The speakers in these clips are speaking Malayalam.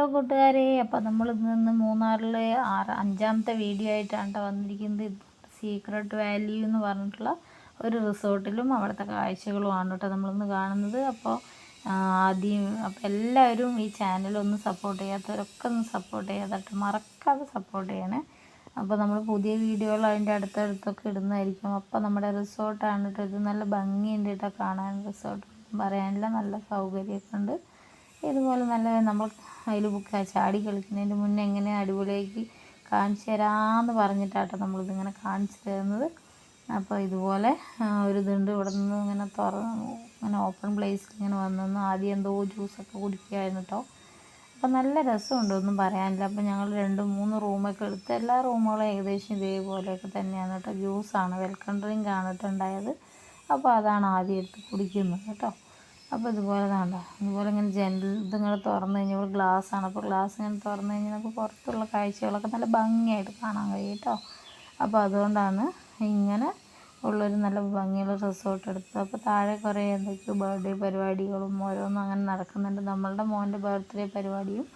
ഹലോ കൂട്ടുകാരെ, അപ്പോൾ നമ്മൾ ഇന്ന് മൂന്നാറിലെ അഞ്ചാമത്തെ വീഡിയോ ആയിട്ടാണ് ട്ടോ വന്നിരിക്കുന്നത്. സീക്രട്ട് വാലി എന്ന് പറഞ്ഞിട്ടുള്ള ഒരു റിസോർട്ടിലും അവിടുത്തെ കാഴ്ചകളുമാണ് കേട്ടോ നമ്മളിന്ന് കാണുന്നത്. അപ്പോൾ എല്ലാവരും ഈ ചാനലൊന്ന് സപ്പോർട്ട് ചെയ്യാത്തവരൊക്കെ ഒന്ന് സപ്പോർട്ട് ചെയ്യാതെ മറക്കാതെ സപ്പോർട്ട് ചെയ്യണേ. അപ്പോൾ നമ്മൾ പുതിയ വീഡിയോകൾ അതിൻ്റെ അടുത്തടുത്തൊക്കെ ഇടുന്നതായിരിക്കും. അപ്പോൾ നമ്മുടെ റിസോർട്ടാണ് കേട്ടോ ഇത്. നല്ല ഭംഗിയുണ്ട് കേട്ടോ കാണാൻ. റിസോർട്ട് പറയാനില്ല, നല്ല സൗകര്യമൊക്കെ ഉണ്ട്. ഇതുപോലെ നല്ല നമ്മൾ അതിൽ ചാടി കളിക്കുന്നതിൻ്റെ മുന്നേ എങ്ങനെ അടിപൊളിയാക്കി കാണിച്ചു തരാമെന്ന് പറഞ്ഞിട്ടാട്ടോ നമ്മളിതിങ്ങനെ കാണിച്ചു തരുന്നത്. അപ്പോൾ ഇതുപോലെ ഒരു ഇതുണ്ട്. ഇവിടെ നിന്ന് ഇങ്ങനെ ഓപ്പൺ പ്ലേസിൽ ഇങ്ങനെ വന്നു. ആദ്യം എന്തോ ജ്യൂസൊക്കെ കുടിക്കുകയായിരുന്നു കേട്ടോ. അപ്പോൾ നല്ല രസമുണ്ട്, ഒന്നും പറയാനില്ല. അപ്പോൾ ഞങ്ങൾ 2-3 റൂമൊക്കെ എടുത്ത് എല്ലാ റൂമുകളും ഏകദേശം ഇതേപോലെയൊക്കെ തന്നെയാണ് കേട്ടോ. ജ്യൂസാണ്, വെൽക്കം ഡ്രിങ്ക് ആണ് കേട്ടോ ഉണ്ടായത്. അപ്പോൾ അതാണ് ആദ്യം എടുത്ത് കുടിക്കുന്നത് കേട്ടോ. അപ്പോൾ ഇതുപോലെ വേണ്ട, ഇതുപോലെ ഇങ്ങനെ ഇതിങ്ങനെ തുറന്നു കഴിഞ്ഞാൽ ഗ്ലാസ്സാണ്. അപ്പോൾ ഗ്ലാസ് ഇങ്ങനെ തുറന്നു കഴിഞ്ഞാൽ നമുക്ക് പുറത്തുള്ള കാഴ്ചകളൊക്കെ നല്ല ഭംഗിയായിട്ട് കാണാൻ കഴിയും കേട്ടോ. അപ്പോൾ അതുകൊണ്ടാണ് ഇങ്ങനെ ഉള്ളൊരു നല്ല ഭംഗിയുള്ള റിസോർട്ട് എടുത്തത്. അപ്പോൾ താഴെ കുറേ എന്തൊക്കെയോ ബർത്ത്ഡേ പരിപാടികളും ഓരോന്നും അങ്ങനെ നടക്കുന്നുണ്ട്. നമ്മളുടെ മോൻ്റെ ബർത്ത്ഡേ പരിപാടിയും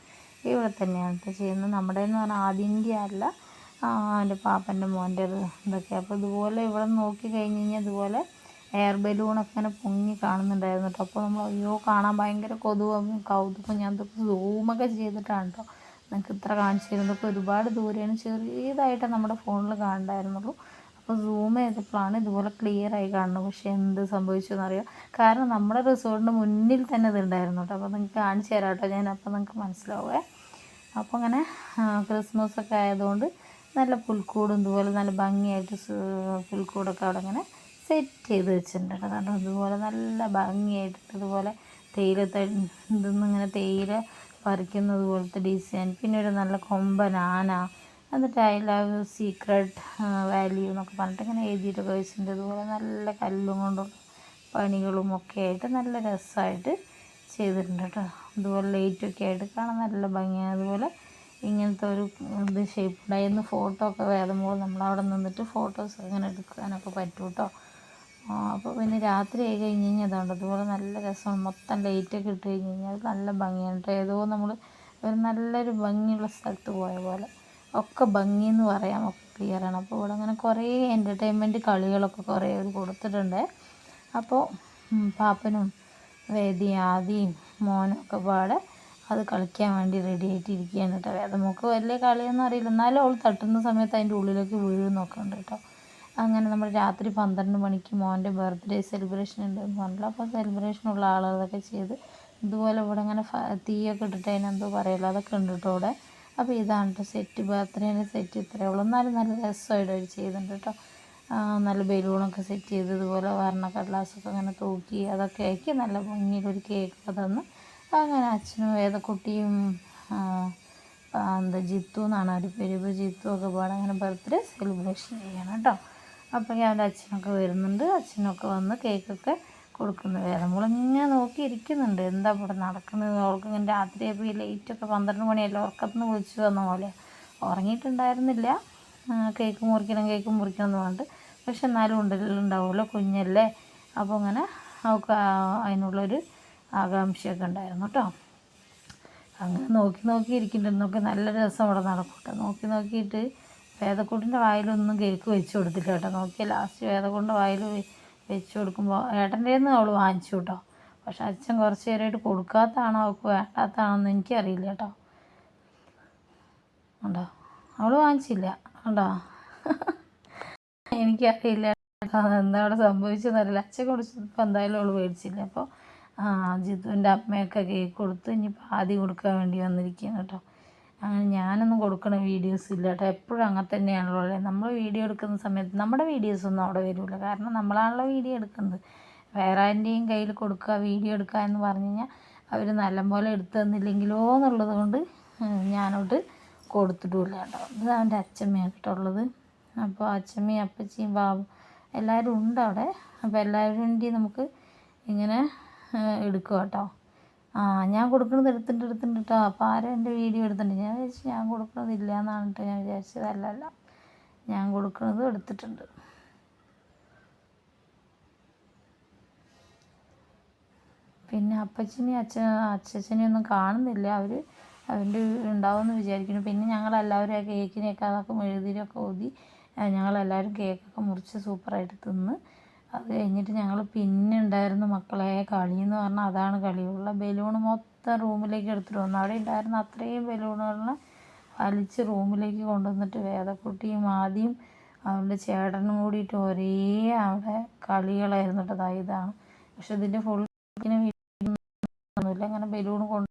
ഇവിടെ തന്നെയാണ് കേട്ടോ ചെയ്യുന്നത്. നമ്മുടെ എന്ന് പറഞ്ഞാൽ അതിൻ്റെ അല്ല, എൻ്റെ പാപ്പൻ്റെ മോൻ്റെ ഇതൊക്കെ. അപ്പോൾ ഇതുപോലെ ഇവിടെ നോക്കി കഴിഞ്ഞ് കഴിഞ്ഞാൽ ഇതുപോലെ എയർ ബലൂണൊക്കെ ഇങ്ങനെ പൊങ്ങി കാണുന്നുണ്ടായിരുന്നു കേട്ടോ. അപ്പോൾ നമ്മൾ അയ്യോ കാണാൻ ഭയങ്കര കൗതുകം. ഞാൻ ഇതൊക്കെ സൂമൊക്കെ ചെയ്തിട്ടാണ് കേട്ടോ നിങ്ങൾക്ക് ഇത്ര കാണിച്ചു തരുന്നതൊക്കെ. ഒരുപാട് ദൂരെയാണ്, ചെറിയതായിട്ട് നമ്മുടെ ഫോണിൽ കാണണ്ടായിരുന്നുള്ളൂ. അപ്പോൾ സൂം ചെയ്തപ്പോഴാണ് ഇതുപോലെ ക്ലിയർ ആയി കാണുന്നത്. പക്ഷേ എന്ത് സംഭവിച്ചെന്നറിയാം, കാരണം നമ്മുടെ റിസോർട്ടിൻ്റെ മുന്നിൽ തന്നെ ഇതുണ്ടായിരുന്നു കേട്ടോ. അപ്പോൾ നിങ്ങൾക്ക് കാണിച്ചു തരാം കേട്ടോ ഞാൻ, അപ്പോൾ നിങ്ങൾക്ക് മനസ്സിലാവേ. അപ്പോൾ അങ്ങനെ ക്രിസ്മസൊക്കെ ആയതുകൊണ്ട് നല്ല പുൽക്കൂടും ഇതുപോലെ നല്ല ഭംഗിയായിട്ട് പുൽക്കൂടൊക്കെ അവിടെ ഇങ്ങനെ സെറ്റ് ചെയ്ത് വെച്ചിട്ടുണ്ട് കേട്ടോ. അതുപോലെ നല്ല ഭംഗിയായിട്ട് ഇതുപോലെ തേയില ഇങ്ങനെ തേയില പറിക്കുന്നത് പോലത്തെ ഡിസൈൻ. പിന്നെ ഒരു നല്ല കൊമ്പൻ ആന, എന്നിട്ട് ഐ ലവ് സീക്രട്ട് വാലി എന്നൊക്കെ പറഞ്ഞിട്ട് ഇങ്ങനെ എഴുതിയിട്ടൊക്കെ വെച്ചിട്ടുണ്ട്. ഇതുപോലെ നല്ല കല്ലും കൊണ്ടുള്ള പണികളും ഒക്കെ ആയിട്ട് നല്ല രസമായിട്ട് ചെയ്തിട്ടുണ്ട് കേട്ടോ. അതുപോലെ ലൈറ്റൊക്കെ ആയിട്ട് കാണാൻ നല്ല ഭംഗിയാണ്. അതുപോലെ ഇങ്ങനത്തെ ഒരു ഇത് ഷേപ്പ് ഉണ്ടായിരുന്നു. ഫോട്ടോ ഒക്കെ വേദമ്പോൾ നമ്മളവിടെ നിന്നിട്ട് ഫോട്ടോസ് ഇങ്ങനെ എടുക്കാനൊക്കെ പറ്റും കേട്ടോ. അപ്പോൾ പിന്നെ രാത്രി ആയി കഴിഞ്ഞ് കഴിഞ്ഞാൽ അതുകൊണ്ട് അതുപോലെ നല്ല രസമാണ്. മൊത്തം ലൈറ്റൊക്കെ ഇട്ട് കഴിഞ്ഞ് കഴിഞ്ഞാൽ അത് നല്ല ഭംഗിയാണ് കേട്ടോ. ഏതോ നമ്മൾ ഒരു നല്ലൊരു ഭംഗിയുള്ള സ്ഥലത്ത് പോയ പോലെ ഒക്കെ ഭംഗിയെന്ന് പറയാം, ഒക്കെ ക്ലിയറാണ്. അപ്പോൾ ഇവിടെ അങ്ങനെ കുറേ എൻ്റർടൈൻമെൻറ്റ് കളികളൊക്കെ കുറേ അവർ കൊടുത്തിട്ടുണ്ട്. അപ്പോൾ പാപ്പനും ആദിയും മോനും ഒക്കെ പാടെ അത് കളിക്കാൻ വേണ്ടി റെഡി ആയിട്ടിരിക്കുകയാണ് കേട്ടോ. വേദമോൾക്ക് വലിയ കളിയൊന്നും അറിയില്ല, എന്നാലും അവൾ തട്ടുന്ന സമയത്ത് അതിൻ്റെ ഉള്ളിലേക്ക് വീഴുന്നൊക്കെ ഉണ്ട് കേട്ടോ. അങ്ങനെ നമ്മൾ രാത്രി 12 മണിക്ക് മോൻ്റെ ബർത്ത്ഡേ സെലിബ്രേഷൻ ഉണ്ടെന്ന് പറഞ്ഞല്ലോ. അപ്പോൾ സെലിബ്രേഷനുള്ള ആളുകളൊക്കെ ചെയ്ത് ഇതുപോലെ ഇവിടെ ഇങ്ങനെ തീയൊക്കെ ഇട്ടിട്ട് അതിനെന്തോ പറയുമല്ലോ, അതൊക്കെ ഉണ്ട് കേട്ടോ ഇവിടെ. അപ്പോൾ ഇതാണ് കേട്ടോ സെറ്റ്, ബർത്ത്ഡേൻ്റെ സെറ്റ് ഇത്രയേ ഉള്ളൂ. എന്നാലും നല്ല രസമായിട്ട് അവർ ചെയ്തിട്ടുണ്ട് കേട്ടോ. നല്ല ബലൂണൊക്കെ സെറ്റ് ചെയ്ത് ഇതുപോലെ വർണ്ണക്കടലാസൊക്കെ അങ്ങനെ തൂക്കി അതൊക്കെ ആക്കി നല്ല ഭംഗിയിലൊരു കേക്കൊക്കെ തന്ന് അങ്ങനെ അച്ഛനും വേദക്കുട്ടിയും ജിത്തു എന്നാണ് അവർ പേര്. ഇപ്പോൾ ജിത്തു ഒക്കെ പാടെ അങ്ങനെ ബർത്ത്ഡേ സെലിബ്രേഷൻ ചെയ്യണം കേട്ടോ. അപ്പോൾ അവൻ്റെ അച്ഛനൊക്കെ വരുന്നുണ്ട്. അച്ഛനൊക്കെ വന്ന് കേക്കൊക്കെ കൊടുക്കുന്നു. വേദമോളിങ്ങനെ നോക്കിയിരിക്കുന്നുണ്ട് എന്താ ഇവിടെ നടക്കുന്നത്. അവൾക്ക് ഇങ്ങനെ രാത്രിയായപ്പോൾ ഈ ലൈറ്റൊക്കെ 12 മണിയല്ലേ, ഉറക്കത്തിന് വിളിച്ചു വന്ന പോലെ ഉറങ്ങിയിട്ടുണ്ടായിരുന്നില്ല. കേക്ക് മുറിക്കണം എന്ന് പറഞ്ഞിട്ട്. പക്ഷെ എന്നാലും ഉണ്ടാവുമല്ലോ, കുഞ്ഞല്ലേ. അപ്പോൾ അങ്ങനെ അവൾക്ക് അതിനുള്ളൊരു ആകാംക്ഷയൊക്കെ ഉണ്ടായിരുന്നു കേട്ടോ. അങ്ങനെ നോക്കി ഇരിക്കുന്നുണ്ട്. നല്ല രസം അവിടെ നടക്കും കേട്ടോ. നോക്കിയിട്ട് വേദക്കൂട്ടിൻ്റെ വായിലൊന്നും കേക്ക് വെച്ച് കൊടുത്തില്ല കേട്ടോ. നോക്കിയാൽ ലാസ്റ്റ് വേദക്കൂട്ടിൻ്റെ വായിൽ വെച്ച് കൊടുക്കുമ്പോൾ ഏട്ടൻ്റെ നിന്ന് അവൾ വാങ്ങിച്ചു കേട്ടോ. പക്ഷെ അച്ഛൻ കുറച്ച് നേരമായിട്ട് കൊടുക്കാത്തതാണോ അവൾക്ക് വേണ്ടാത്തതാണോ എന്ന് എനിക്കറിയില്ല കേട്ടോ. ഉണ്ടോ, അവൾ വാങ്ങിച്ചില്ല ഉണ്ടോ, എനിക്കറിയില്ല എന്താ അവിടെ സംഭവിച്ചതെന്നറിയില്ല. അച്ഛൻ കൊടുത്തപ്പോൾ എന്തായാലും അവൾ മേടിച്ചില്ല. അപ്പോൾ ജിത്തുവിൻ്റെ അമ്മയൊക്കെ കേക്ക് കൊടുത്ത് ഇനിയിപ്പോൾ ആദ്യം കൊടുക്കാൻ വേണ്ടി വന്നിരിക്കുകയാണ് കേട്ടോ. അങ്ങനെ ഞാനൊന്നും കൊടുക്കണ വീഡിയോസ് ഇല്ല കേട്ടോ. എപ്പോഴും അങ്ങനെ തന്നെയാണല്ലോ അല്ലേ, നമ്മൾ വീഡിയോ എടുക്കുന്ന സമയത്ത് നമ്മുടെ വീഡിയോസൊന്നും അവിടെ വരില്ല. കാരണം നമ്മളാണല്ലോ വീഡിയോ എടുക്കുന്നത്. വേറെ ആരുടെയും കയ്യിൽ കൊടുക്കുക വീഡിയോ എടുക്കുക എന്ന് പറഞ്ഞു കഴിഞ്ഞാൽ അവർ നല്ലപോലെ എടുത്തു തന്നില്ലെങ്കിലോ എന്നുള്ളത് കൊണ്ട് ഞാനോട്ട് കൊടുത്തിട്ടുമില്ല കേട്ടോ. ഇത് അവൻ്റെ അച്ഛമ്മയാണ് കേട്ടോ ഉള്ളത്. അപ്പോൾ അച്ഛമ്മയും അപ്പച്ചിയും ബാബു എല്ലാവരും ഉണ്ട് അവിടെ. അപ്പോൾ എല്ലാവരും വേണ്ടി നമുക്ക് ഇങ്ങനെ എടുക്കുക കേട്ടോ. ഞാൻ കൊടുക്കുന്നത് എടുത്തിട്ടുണ്ട് കേട്ടോ. അപ്പോൾ ആരും എൻ്റെ വീഡിയോ എടുത്തിട്ടുണ്ട്. ഞാൻ വിചാരിച്ചു ഞാൻ കൊടുക്കുന്നതില്ല എന്നാണ് കേട്ടോ ഞാൻ വിചാരിച്ചത്. അല്ല, ഞാൻ കൊടുക്കുന്നത് എടുത്തിട്ടുണ്ട്. പിന്നെ അപ്പച്ചനെയും അച്ഛച്ചനെയും ഒന്നും കാണുന്നില്ല. അവർ അതിൻ്റെ ഉണ്ടാവുമെന്ന് വിചാരിക്കുന്നു. പിന്നെ ഞങ്ങളെല്ലാവരും ആ കേക്കിനെയൊക്കെ അതൊക്കെ മെഴുതിരിയൊക്കെ ഊതി ഞങ്ങളെല്ലാവരും കേക്കൊക്കെ മുറിച്ച് സൂപ്പറായിട്ട് തിന്ന്. അത് കഴിഞ്ഞിട്ട് ഞങ്ങൾ പിന്നെ ഉണ്ടായിരുന്നു മക്കളെ കളി എന്ന് പറഞ്ഞാൽ അതാണ് കളി. ഉള്ള ബലൂൺ മൊത്തം റൂമിലേക്ക് എടുത്തിട്ട് വന്നു. അവിടെ ഉണ്ടായിരുന്ന അത്രയും ബലൂണുകളെ വലിച്ച് റൂമിലേക്ക് കൊണ്ടുവന്നിട്ട് വേദക്കുട്ടിയും ആദ്യം അവളുടെ ചേട്ടനും കൂടിയിട്ട് ഒരേ അവിടെ കളികളായിരുന്നു കേട്ടോ. ഇതാണ് പക്ഷെ ഇതിൻ്റെ ഫുൾ ഒന്നുമില്ല. അങ്ങനെ ബലൂൺ കൊണ്ട്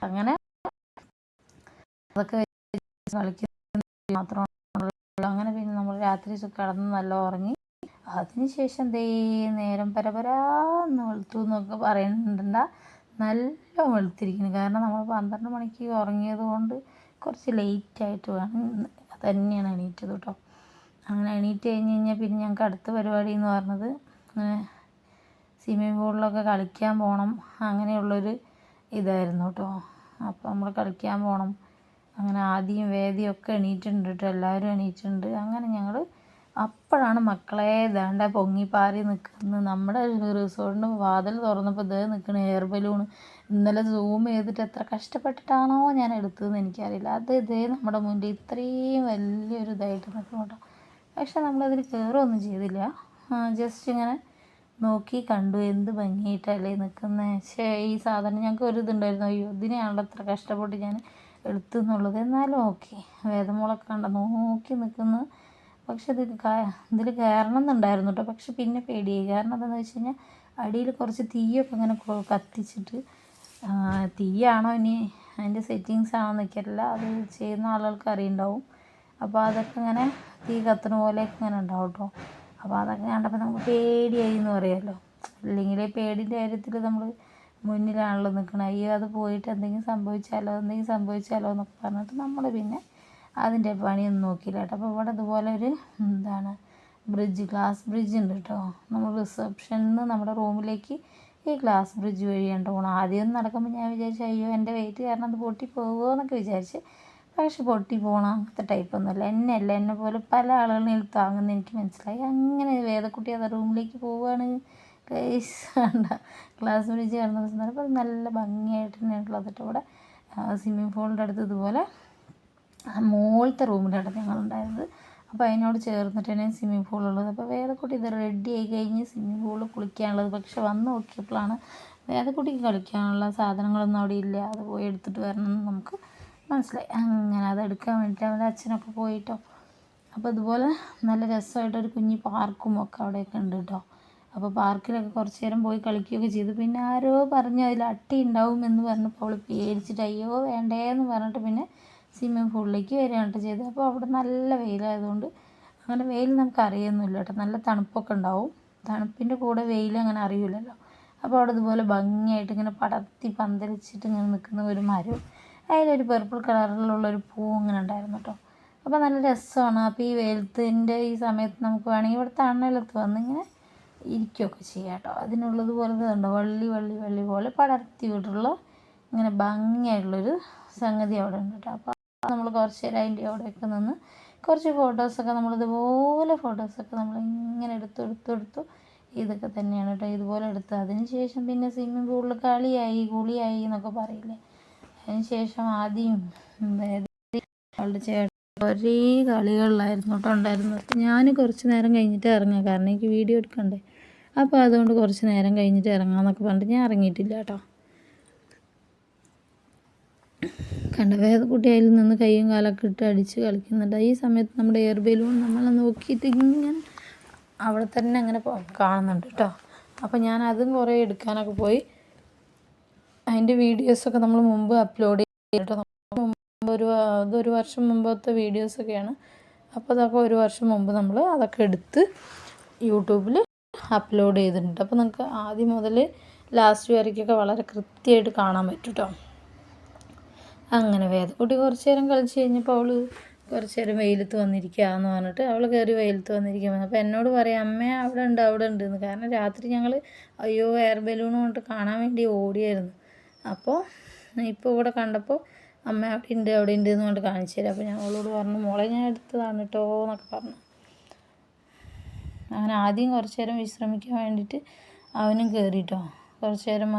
അങ്ങനെ അതൊക്കെ കളിക്കുന്ന മാത്രമാണ്. അങ്ങനെ പിന്നെ നമ്മൾ രാത്രി കിടന്ന് നല്ല ഉറങ്ങി. അതിനുശേഷം ദേ നേരം പരപരാന്ന് വെളുത്തു എന്നൊക്കെ പറയുന്നുണ്ട. നല്ല വെളുത്തിരിക്കുന്നു. കാരണം നമ്മൾ 12 മണിക്ക് ഉറങ്ങിയത് കൊണ്ട് കുറച്ച് ലേറ്റായിട്ട് വേണം തന്നെയാണ് എണീറ്റത് കേട്ടോ. അങ്ങനെ എണീറ്റ് കഴിഞ്ഞ് കഴിഞ്ഞാൽ പിന്നെ ഞങ്ങൾക്ക് അടുത്ത പരിപാടി എന്ന് പറഞ്ഞത് സ്വിമ്മിംഗ് പൂളിലൊക്കെ കളിക്കാൻ പോകണം അങ്ങനെയുള്ളൊരു ഇതായിരുന്നു കേട്ടോ. അപ്പോൾ നമ്മൾ കളിക്കാൻ പോകണം. അങ്ങനെ ആദ്യം വേദിയൊക്കെ എണീറ്റിട്ടുണ്ട് കേട്ടോ. എല്ലാവരും എണീറ്റിട്ടുണ്ട്. അങ്ങനെ ഞങ്ങൾ അപ്പോഴാണ് മക്കളെ ദാണ്ട പൊങ്ങിപ്പാറി നിൽക്കുന്നത്. നമ്മുടെ റിസോർട്ടിൻ്റെ വാതിൽ തുറന്നപ്പോൾ ഇതേ നിൽക്കണ എയർ ബലൂൺ. ഇന്നലെ സൂം ചെയ്തിട്ട് എത്ര കഷ്ടപ്പെട്ടിട്ടാണോ ഞാൻ എടുത്തതെന്ന് എനിക്കറിയില്ല. അത് ഇതേ നമ്മുടെ മുന്നിൽ ഇത്രയും വലിയൊരു ഇതായിട്ട് നിൽക്കും കേട്ടോ. പക്ഷെ നമ്മളതിൽ കയറുകയൊന്നും ചെയ്തില്ല. ജസ്റ്റ് ഇങ്ങനെ നോക്കി കണ്ടു. എന്ത് ഭംഗിയായിട്ടല്ലേ നിൽക്കുന്നത്. പക്ഷേ ഈ സാധനം ഞങ്ങൾക്ക് ഒരു ഇതുണ്ടായിരുന്നു, അയ്യോ ഇതിനെയാണല്ലോ എത്ര കഷ്ടപ്പെട്ട് ഞാൻ എടുത്തു എന്നുള്ളത്. എന്നാലും ഓക്കെ, വേദമോളൊക്കെ കണ്ട നോക്കി നിൽക്കുന്നു. പക്ഷെ ഇതിൽ കയറണം എന്നുണ്ടായിരുന്നു കേട്ടോ. പക്ഷെ പിന്നെ പേടിയായി. കാരണം എന്താണെന്ന് വെച്ച് കഴിഞ്ഞാൽ അടിയിൽ കുറച്ച് തീയൊക്കെ ഇങ്ങനെ കത്തിച്ചിട്ട് തീയാണോ ഇനി അതിൻ്റെ സെറ്റിങ്സ് ആണോ എന്നൊക്കെയല്ല, അത് ചെയ്യുന്ന ആളുകൾക്ക് അറിയുണ്ടാവും. അപ്പോൾ അതൊക്കെ ഇങ്ങനെ തീ കത്തുന്ന പോലെയൊക്കെ ഇങ്ങനെ ഉണ്ടാവും കേട്ടോ. അപ്പോൾ അതൊക്കെ കണ്ടപ്പോൾ നമുക്ക് പേടിയായി എന്ന് പറയുമല്ലോ. അല്ലെങ്കിൽ പേടിൻ്റെ കാര്യത്തിൽ നമ്മൾ മുന്നിലാണല്ലോ നിൽക്കണം. അയ്യോ അത് പോയിട്ട് എന്തെങ്കിലും സംഭവിച്ചാലോ എന്നൊക്കെ പറഞ്ഞിട്ട് നമ്മൾ പിന്നെ അതിൻ്റെ പണിയൊന്നും നോക്കിയില്ല കേട്ടോ. അപ്പോൾ ഇവിടെ ഇതുപോലെ ഒരു ഗ്ലാസ് ബ്രിഡ്ജ് ഉണ്ട് കേട്ടോ. നമ്മൾ റിസപ്ഷനിൽ നിന്ന് നമ്മുടെ റൂമിലേക്ക് ഈ ഗ്ലാസ് ബ്രിഡ്ജ് വഴിയാണ് പോകണം. ആദ്യം നടക്കുമ്പോൾ ഞാൻ വിചാരിച്ചു അയ്യോ എൻ്റെ വെയിറ്റ് കാരണം അത് പൊട്ടി പോകുമോ എന്നൊക്കെ വിചാരിച്ച്. പക്ഷെ പൊട്ടി പോകണം അങ്ങനത്തെ ടൈപ്പൊന്നുമല്ല. എന്നെ പോലെ പല ആളുകളും താങ്ങുന്ന എനിക്ക് മനസ്സിലായി. അങ്ങനെ വേദക്കുട്ടി അത് റൂമിലേക്ക് പോവുകയാണ്. ഗ്ലാസ് ബ്രിഡ്ജ് കാണുന്ന ദിവസം അപ്പോൾ നല്ല ഭംഗിയായിട്ട് തന്നെയായിട്ടുള്ളത് കേട്ടോ. ഇവിടെ സ്വിമ്മിംഗ് പൂളിൻ്റെ അടുത്ത് ഇതുപോലെ മുകളിലത്തെ റൂമിൻ്റെ അടുത്ത് ഞങ്ങളുണ്ടായിരുന്നത്. അപ്പോൾ അതിനോട് ചേർന്നിട്ട് തന്നെ സ്വിമ്മിംഗ് പൂളുള്ളത്. അപ്പോൾ വേദക്കുട്ടി ഇത് റെഡി ആയി കഴിഞ്ഞ് സ്വിമ്മിംഗ് പൂളിൽ കുളിക്കാനുള്ളത്. പക്ഷെ വന്ന് നോക്കിയപ്പോഴാണ് വേദക്കുട്ടിക്ക് കളിക്കാനുള്ള സാധനങ്ങളൊന്നും അവിടെ ഇല്ല. അത് പോയി എടുത്തിട്ട് വരണമെന്ന് നമുക്ക് മനസ്സിലായി. അങ്ങനെ അതെടുക്കാൻ വേണ്ടിയിട്ട് അവൻ്റെ അച്ഛനൊക്കെ പോയിട്ടോ. അപ്പോൾ ഇതുപോലെ നല്ല രസമായിട്ടൊരു കുഞ്ഞി പാർക്കും ഒക്കെ അവിടെയൊക്കെ ഉണ്ട് കേട്ടോ. അപ്പോൾ പാർക്കിലൊക്കെ കുറച്ച് നേരം പോയി കളിക്കുകയൊക്കെ ചെയ്തു. പിന്നെ ആരോ പറഞ്ഞു അതിൽ അട്ടി ഉണ്ടാവും എന്ന് പറഞ്ഞപ്പോൾ അവൾ പേടിച്ചിട്ട് അയ്യോ വേണ്ടേന്ന് പറഞ്ഞിട്ട് പിന്നെ സ്വിമ്മിംഗ് പൂളിലേക്ക് വരികയാണ് ചെയ്തത്. അപ്പോൾ അവിടെ നല്ല വെയിലായതുകൊണ്ട് അങ്ങനെ വെയിൽ നമുക്ക് അറിയുന്നില്ല കേട്ടോ. നല്ല തണുപ്പൊക്കെ ഉണ്ടാവും. തണുപ്പിൻ്റെ കൂടെ വെയിൽ അങ്ങനെ അറിയില്ലല്ലോ. അപ്പോൾ അവിടെ ഇതുപോലെ ഭംഗിയായിട്ട് ഇങ്ങനെ പടർത്തി പന്തലിച്ചിട്ട് ഇങ്ങനെ നിൽക്കുന്ന ഒരു മരവും അതിലൊരു പർപ്പിൾ കളറിലുള്ളൊരു പൂ ഇങ്ങനെ ഉണ്ടായിരുന്നു കേട്ടോ. അപ്പോൾ നല്ല രസമാണ്. അപ്പോൾ ഈ വെയിലത്തിൻ്റെ ഈ സമയത്ത് നമുക്ക് വേണമെങ്കിൽ ഇവിടെ തണലത്ത് വന്നിങ്ങനെ ഇരിക്കുകയൊക്കെ ചെയ്യാം കേട്ടോ. അതിനുള്ളത് പോലെ ഉണ്ടോ വള്ളി പോലെ പടർത്തി വിട്ടുള്ള ഇങ്ങനെ ഭംഗിയായിട്ടുള്ളൊരു സംഗതി അവിടെ ഉണ്ട് കേട്ടോ. അപ്പോൾ നമ്മൾ കുറച്ച് നേരം അതിൻ്റെ അവിടെയൊക്കെ നിന്ന് കുറച്ച് ഫോട്ടോസൊക്കെ നമ്മളിതുപോലെ ഫോട്ടോസൊക്കെ നമ്മളിങ്ങനെ എടുത്തു ഇതൊക്കെ തന്നെയാണ് കേട്ടോ. ഇതുപോലെ എടുത്ത് അതിന് ശേഷം പിന്നെ സ്വിമ്മിംഗ് പൂളിൽ കുളിയായി എന്നൊക്കെ പറയില്ലേ. അതിന് ശേഷം ആദ്യം അവളുടെ ചേട്ടൻ ഒരേ കളികളിലായിരുന്നു കേട്ടോ ഉണ്ടായിരുന്നത്. ഞാൻ കുറച്ച് നേരം കഴിഞ്ഞിട്ട് ഇറങ്ങാം, കാരണം എനിക്ക് വീഡിയോ എടുക്കണ്ടേ. അപ്പോൾ അതുകൊണ്ട് കുറച്ച് നേരം കഴിഞ്ഞിട്ട് ഇറങ്ങാമെന്നൊക്കെ പറഞ്ഞിട്ട് ഞാൻ ഇറങ്ങിയിട്ടില്ല കേട്ടോ. കണ്ട വേദക്കുട്ടി അതിൽ നിന്ന് കൈയും കാലൊക്കെ ഇട്ട് അടിച്ച് കളിക്കുന്നുണ്ട്. ഈ സമയത്ത് നമ്മുടെ എയർ ബലൂൺ നമ്മളെ നോക്കിയിട്ട് ഇങ്ങനെ അവിടെ തന്നെ അങ്ങനെ കാണുന്നുണ്ട് കേട്ടോ. അപ്പോൾ ഞാൻ അതും കുറേ എടുക്കാനൊക്കെ പോയി. അതിൻ്റെ വീഡിയോസൊക്കെ നമ്മൾ മുമ്പ് അപ്ലോഡ് ചെയ്തിട്ടോ. അതൊരു വർഷം മുമ്പത്തെ വീഡിയോസൊക്കെയാണ്. അപ്പോൾ അതൊക്കെ ഒരു വർഷം മുമ്പ് നമ്മൾ അതൊക്കെ എടുത്ത് യൂട്യൂബിൽ അപ്ലോഡ് ചെയ്തിട്ടുണ്ട്. അപ്പോൾ നിങ്ങൾക്ക് ആദ്യം മുതൽ ലാസ്റ്റ് വരയ്ക്കൊക്കെ വളരെ കൃത്യമായിട്ട് കാണാൻ പറ്റും കേട്ടോ. അങ്ങനെ വേദക്കുട്ടി കുറച്ച് നേരം കളിച്ച് കഴിഞ്ഞപ്പോൾ അവൾ കുറച്ച് നേരം വെയിലത്ത് വന്നിരിക്കുകയെന്ന് പറഞ്ഞിട്ട് അവൾ കയറി വെയിലത്ത് വന്നിരിക്കാൻ. അപ്പോൾ എന്നോട് പറയാം അമ്മ അവിടെ ഉണ്ട് എന്ന്. കാരണം രാത്രി ഞങ്ങൾ അയ്യോ എയർ ബലൂൺ കൊണ്ട് കാണാൻ വേണ്ടി ഓടിയായിരുന്നു. അപ്പോൾ ഇപ്പോൾ ഇവിടെ കണ്ടപ്പോൾ അമ്മ അവിടെ ഉണ്ട് എന്ന് കൊണ്ട് കാണിച്ചു തരാം. അപ്പോൾ ഞാൻ അവളോട് പറഞ്ഞു മോളെ ഞാൻ എടുത്തതാണ് കേട്ടോ എന്നൊക്കെ പറഞ്ഞു. അങ്ങനെ ആദ്യം കുറച്ച് നേരം വിശ്രമിക്കാൻ വേണ്ടിയിട്ട് അവനും കയറിയിട്ടോ. കുറച്ച് നേരം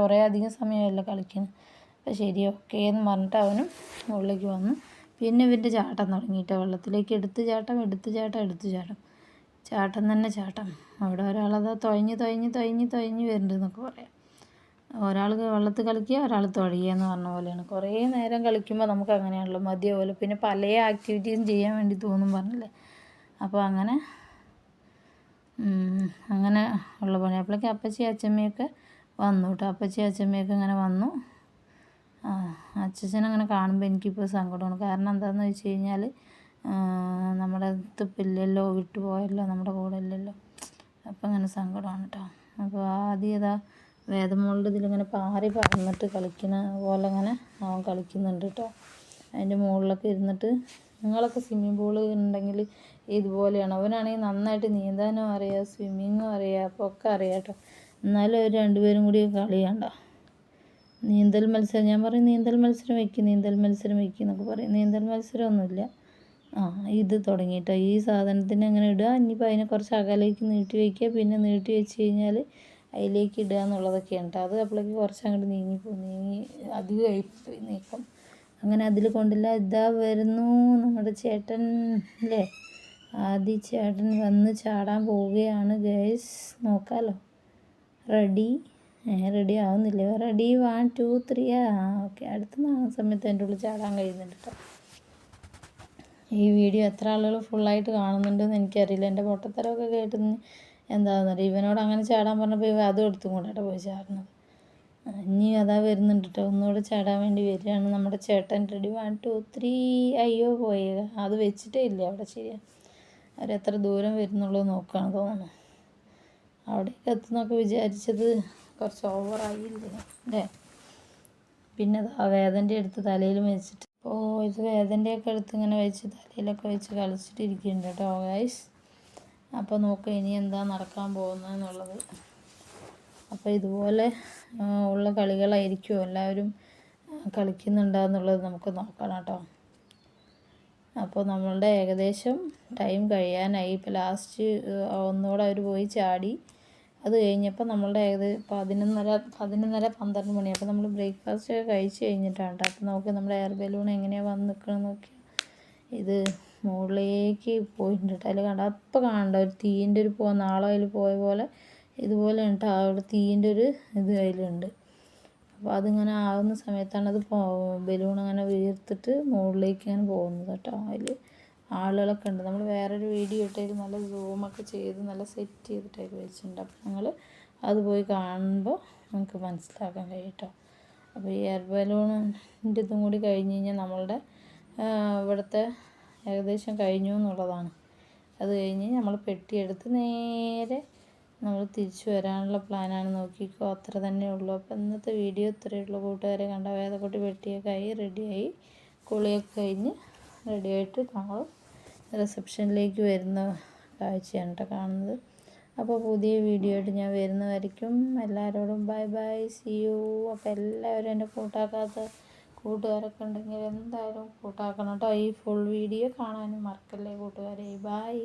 കുറേ അധികം സമയമല്ല കളിക്കുന്നത്. അപ്പോൾ ശരി ഓക്കേ എന്ന് പറഞ്ഞിട്ട് അവനും മുകളിലേക്ക് വന്നു. പിന്നെ ഇവൻ്റെ ചാട്ടം തുടങ്ങിയിട്ട് വെള്ളത്തിലേക്ക് എടുത്ത് ചാട്ടം ചാട്ടം തന്നെ ചാട്ടം. അവിടെ ഒരാളതാ തുഴഞ്ഞ് വരുന്നുണ്ട് എന്നൊക്കെ പറയാം. ഒരാൾ വെള്ളത്തിൽ കളിക്കുക, ഒരാൾ തുഴയുക എന്ന് പറഞ്ഞ പോലെയാണ്. കുറേ നേരം കളിക്കുമ്പോൾ നമുക്ക് അങ്ങനെയാണല്ലോ, മതിയാവുമല്ലോ. പിന്നെ പല ആക്ടിവിറ്റീസും ചെയ്യാൻ വേണ്ടി തോന്നും പറഞ്ഞില്ലേ. അപ്പോൾ അങ്ങനെ ഉള്ള പണി. അപ്പോഴേക്കും അപ്പച്ചി അച്ചമ്മയൊക്കെ വന്നു കേട്ടോ. അപ്പച്ചി അച്ചമ്മയൊക്കെ ഇങ്ങനെ വന്നു. അച്ഛനങ്ങനെ കാണുമ്പോൾ എനിക്കിപ്പോൾ സങ്കടമാണ്. കാരണം എന്താണെന്ന് വെച്ച് കഴിഞ്ഞാൽ നമ്മുടെ അടുത്തിപ്പോൾ ഇല്ലല്ലോ, വിട്ടുപോയല്ലോ, നമ്മുടെ കൂടെ ഇല്ലല്ലോ. അപ്പം അങ്ങനെ സങ്കടമാണ് കേട്ടോ. അപ്പോൾ ആദ്യം ഇതാ വേദമോളുടെ ഇതിലിങ്ങനെ പാറി പറന്നിട്ട് കളിക്കുന്ന പോലെ അങ്ങനെ അവൻ കളിക്കുന്നുണ്ട് കേട്ടോ. അതിൻ്റെ മുകളിലൊക്കെ ഇരുന്നിട്ട്, നിങ്ങളൊക്കെ സ്വിമ്മിംഗ് പൂൾ ഉണ്ടെങ്കിൽ ഇതുപോലെയാണ്. അവനാണെങ്കിൽ നന്നായിട്ട് നീന്താനും അറിയാം, സ്വിമ്മിങ്ങും അറിയാം, അപ്പോൾ ഒക്കെ അറിയാം കേട്ടോ. എന്നാലും അവർ രണ്ടുപേരും കൂടി കളിയണ്ട നീന്തൽ മത്സരം. ഞാൻ പറയും നീന്തൽ മത്സരം വയ്ക്കും എന്നൊക്കെ പറയും. നീന്തൽ മത്സരമൊന്നുമില്ല. ഇത് തുടങ്ങിയിട്ടോ. ഈ സാധനത്തിന് അങ്ങനെ ഇടുക, ഇനിയിപ്പോൾ അതിനെ കുറച്ച് അകലേക്ക് നീട്ടി വയ്ക്കുക, പിന്നെ നീട്ടി വെച്ച് കഴിഞ്ഞാൽ അതിലേക്ക് ഇടുക എന്നുള്ളതൊക്കെയാണ് കേട്ടോ. അത് അപ്പോഴേക്ക് കുറച്ച് അങ്ങോട്ട് നീങ്ങി അധികമായി നീക്കം. അങ്ങനെ അതിൽ കൊണ്ടില്ല. ഇതാ വരുന്നു നമ്മുടെ ചേട്ടൻ അല്ലേ, ആദ്യ ചേട്ടൻ വന്ന് ചാടാൻ പോവുകയാണ് ഗൈസ്. നോക്കാമല്ലോ. റെഡി ആവുന്നില്ലേ? Ready 1 2 3 okay. അടുത്ത സമയത്ത് എൻ്റെ ഉള്ളിൽ ചാടാൻ കഴിയുന്നുണ്ട് കേട്ടോ. ഈ വീഡിയോ എത്ര ആളുകൾ ഫുള്ളായിട്ട് കാണുന്നുണ്ടെന്ന് എനിക്കറിയില്ല. എൻ്റെ പൊട്ടത്തരമൊക്കെ കേട്ടെന്ന് എന്താണെന്നറിയാം. ഇവനോട് അങ്ങനെ ചാടാൻ പറഞ്ഞപ്പോൾ ഇവ അതും എടുത്തും കൊണ്ടാട്ടോ പോയി ചാടുന്നത്. ഇനി അതാ വരുന്നുണ്ട് കേട്ടോ. ഒന്നുകൂടെ ചാടാൻ വേണ്ടി വരികയാണ് നമ്മുടെ ചേട്ടൻ. റെഡി 1 2 3 അയ്യോ പോയേ. അത് വെച്ചിട്ടേ ഇല്ല അവിടെ. ശരിയാണ്, അവരെത്ര ദൂരം വരുന്നുള്ളൂ നോക്കുകയാണ് തോന്നുന്നു. അവിടേക്ക് എത്തുന്നൊക്കെ വിചാരിച്ചത് കുറച്ച് ഓവറായില്ലേ അല്ലേ. പിന്നെ ആ വേദൻ്റെ എടുത്ത് തലയിൽ വെച്ചിട്ട്, ഇത് വേദൻ്റെയൊക്കെ എടുത്ത് ഇങ്ങനെ വെച്ച് തലയിലൊക്കെ വെച്ച് കളിച്ചിട്ടിരിക്കുന്നുണ്ട് കേട്ടോ ഗൈസ്. അപ്പോൾ നോക്കാം ഇനി എന്താ നടക്കാൻ പോകുന്നതെന്നുള്ളത്. അപ്പോൾ ഇതുപോലെ ഉള്ള കളികളായിരിക്കും എല്ലാവരും കളിക്കുന്നുണ്ടെന്നുള്ളത് നമുക്ക് നോക്കണം കേട്ടോ. അപ്പോൾ നമ്മളുടെ ഏകദേശം ടൈം കഴിയാനായി. ഇപ്പോൾ ലാസ്റ്റ് ഒന്നുകൂടെ അവർ പോയി ചാടി. അത് കഴിഞ്ഞപ്പോൾ നമ്മളുടെ ഏകദേശം 11:30 12 മണി. അപ്പോൾ നമ്മൾ ബ്രേക്ക്ഫാസ്റ്റ് ഒക്കെ കഴിച്ച് കഴിഞ്ഞിട്ടാണ് കേട്ടോ. അപ്പോൾ നമുക്ക് നമ്മുടെ എയർ ബലൂൺ എങ്ങനെയാണ് വന്ന് നിൽക്കണം നോക്കിയാൽ ഇത് മുകളിലേക്ക് പോയിട്ടുണ്ട് കേട്ടോ. അതിൽ കണ്ട അപ്പോൾ കാണണ്ട ഒരു തീൻ്റെ ഒരു നാളം അതിൽ പോയ പോലെ ഇതുപോലെ ഉണ്ട്. അവിടെ തീൻ്റെ ഒരു ഇത് അതിലുണ്ട്. അപ്പോൾ അതിങ്ങനെ ആവുന്ന സമയത്താണ് അത് ബലൂൺ അങ്ങനെ വീർത്തിട്ട് മുകളിലേക്ക് ഇങ്ങനെ പോകുന്നത് കേട്ടോ. അതിൽ ആളുകളൊക്കെ ഉണ്ട്. നമ്മൾ വേറൊരു വീഡിയോ ഇട്ടതിൽ നല്ല സൂമൊക്കെ ചെയ്ത് നല്ല സെറ്റ് ചെയ്തിട്ടൊക്കെ വെച്ചിട്ടുണ്ട്. അപ്പോൾ ഞങ്ങൾ അത് പോയി കാണുമ്പോൾ നമുക്ക് മനസ്സിലാക്കാൻ കഴിയും കേട്ടോ. അപ്പോൾ ഈ എയർ ബലൂണിൻ്റെ ഇതും കൂടി കഴിഞ്ഞ് കഴിഞ്ഞാൽ നമ്മളുടെ ഇവിടുത്തെ ഏകദേശം കഴിഞ്ഞു എന്നുള്ളതാണ്. അത് കഴിഞ്ഞ് നമ്മൾ പെട്ടിയെടുത്ത് നേരെ നമ്മൾ തിരിച്ചു വരാനുള്ള പ്ലാനാണ്. നോക്കിക്കോ, അത്ര തന്നെ ഉള്ളൂ. അപ്പോൾ ഇന്നത്തെ വീഡിയോ ഇത്രയേ ഉള്ളൂ കൂട്ടുകാരെ. കണ്ട വേദക്കുട്ടി പെട്ടിയൊക്കെ ആയി റെഡിയായി, കുളിയൊക്കെ കഴിഞ്ഞ് റെഡിയായിട്ട് ഞങ്ങൾ റിസപ്ഷനിലേക്ക് വരുന്ന കാഴ്ചയാണ് കേട്ടോ കാണുന്നത്. അപ്പോൾ പുതിയ വീഡിയോ ആയിട്ട് ഞാൻ വരുന്നതായിരിക്കും. എല്ലാവരോടും ബൈ ബൈ, സി യു. അപ്പോൾ എല്ലാവരും എൻ്റെ കൂട്ടാക്കാത്ത കൂട്ടുകാരൊക്കെ ഉണ്ടെങ്കിൽ എന്തായാലും കൂട്ടാക്കണം കേട്ടോ. ഈ ഫുൾ വീഡിയോ കാണാനും മറക്കല്ലേ കൂട്ടുകാരെ. ബൈ.